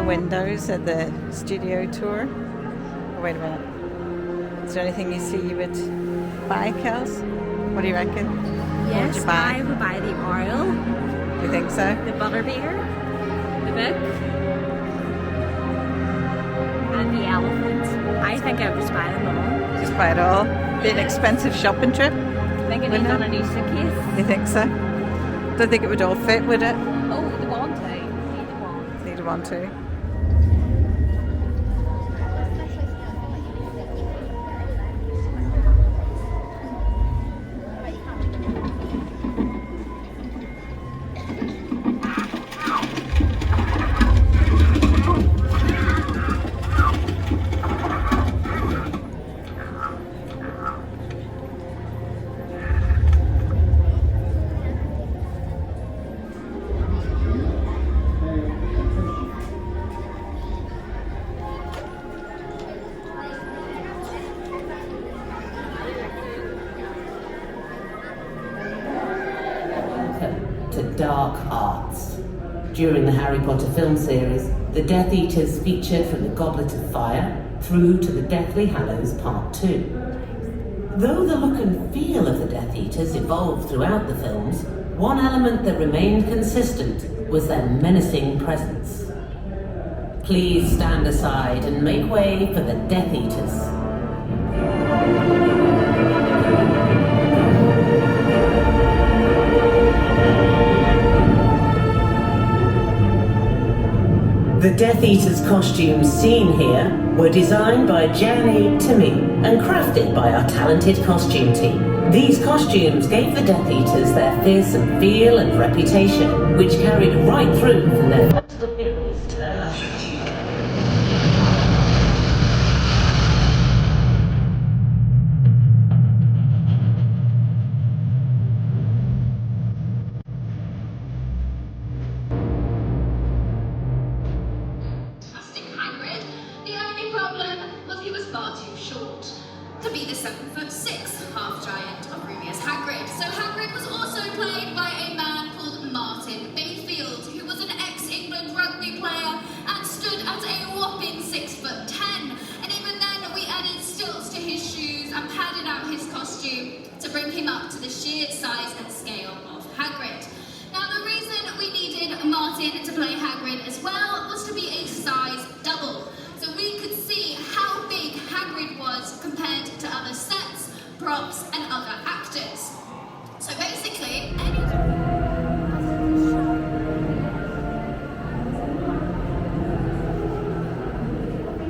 the windows at the studio tour. Oh, wait a minute. Is there anything you see you would buy, Kels? What do you reckon? What would Yes, you buy? I would buy the oil, Do you think so? the butterbeer, the book, and the elephant. I think I would just buy them all. Just buy it all? Be an expensive shopping trip? I think I need Wouldn't it? on a new suitcase. You think so? Don't think it would all fit, would it? Oh, the want to. Need the want. Need one too. To dark arts. During the Harry Potter film series, the Death Eaters featured from the Goblet of Fire through to the Deathly Hallows Part 2. Though the look and feel of the Death Eaters evolved throughout the films, one element that remained consistent was their menacing presence. Please stand aside and make way for the Death Eaters. The Death Eaters costumes seen here were designed by Gianni Timmy and crafted by our talented costume team. These costumes gave the Death Eaters their fearsome feel and reputation, which carried right through from their first appearance to their last. Hagrid. The only problem was he was far too short to be the 7'6" half giant of Rubius Hagrid. So Hagrid was also played by a man called Martin Bayfield, who was an ex-England rugby player and stood at a whopping 6'10". And even then, we added stilts to his shoes and padded out his costume to bring him up to the sheer size and scale of Hagrid. Now, the reason we needed Martin to play Hagrid as well was to be a size double, so we could see how big Hagrid was compared to other sets, props, and other actors. So basically,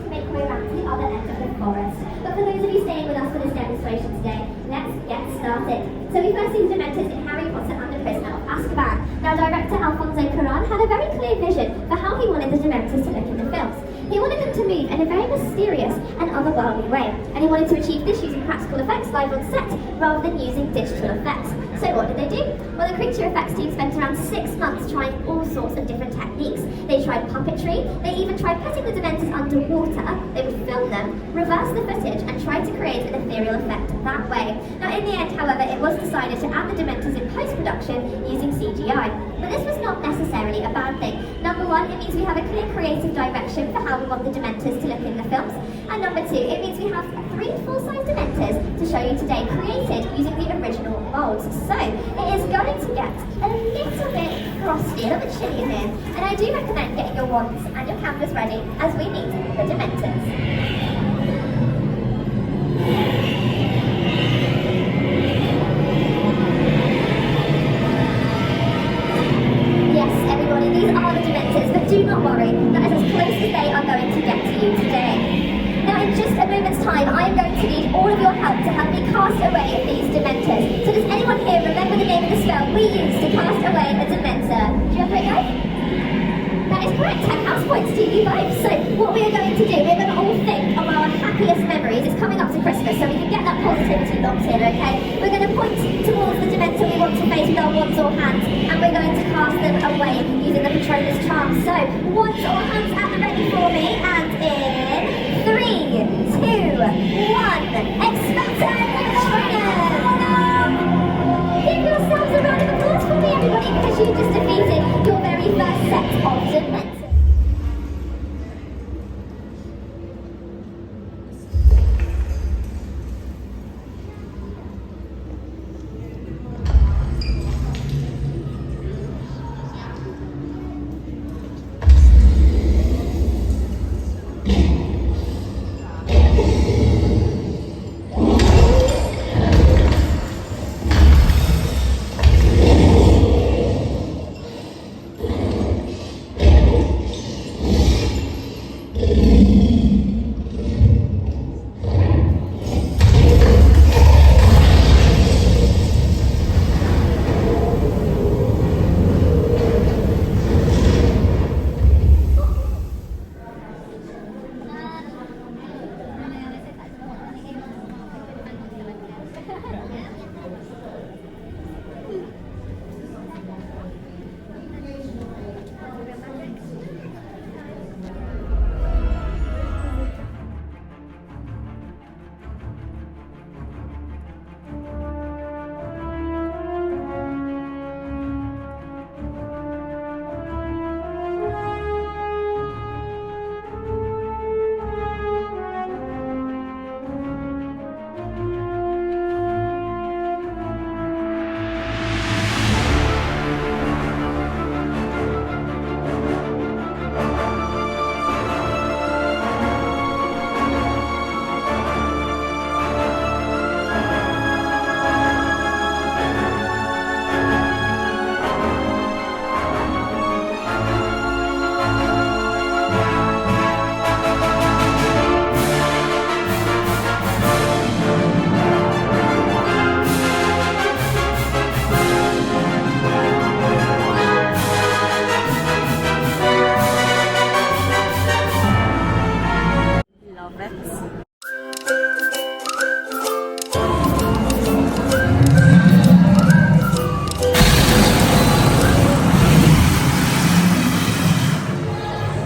make our way back to the other end of the forest. But for those of you staying with us for this demonstration today, let's get started. So we first see the Dementors in Harry Potter and the Prisoner of Azkaban. Now, director Alfonso Cuarón had a very clear vision for how he wanted the Dementors to look in the films. He wanted them to move in a very mysterious and otherworldly way, and he wanted to achieve this using practical effects live on set rather than using digital effects. So what did they do? Well, the creature effects team spent around 6 months trying all sorts of different techniques. They tried puppetry, they even tried putting the Dementors underwater. They would film them, reverse the footage, and try to create an ethereal effect that way. Now, in the end, however, it was decided to add the Dementors in post-production using CGI. But this was not necessarily a bad thing. Number one, it means we have a clear creative direction for how we want the Dementors to look in the films. And number two, it means we have 3 full-size Dementors to show you today, created using the original molds. So, it is going to get a little bit frosty, a little bit chilly in here. And I do recommend getting your wands and your canvas ready as we meet the Dementors. These are the Dementors, but do not worry, that is as close as they are going to get to you today. Now, in just a moment's time, I am going to need all of your help to help me cast away these Dementors. So does anyone here remember the name of the spell we used to cast away a Dementor? Do you remember it, guys? That is correct, 10 house points to you both. So what we are going to do, we're going to all think of our happiest memories. It's coming up to Christmas, so we can get that positivity locked in, okay? We're going to point towards the Dementor we want to face with our wands or hands, and we're going to cast them away using the Patronus charm. So, wands or hands at the ready for me, and in 3, 2, 1, Expecto Patronus! Give yourselves a round of applause for me, everybody, because you just defeated your very first set of Dementors.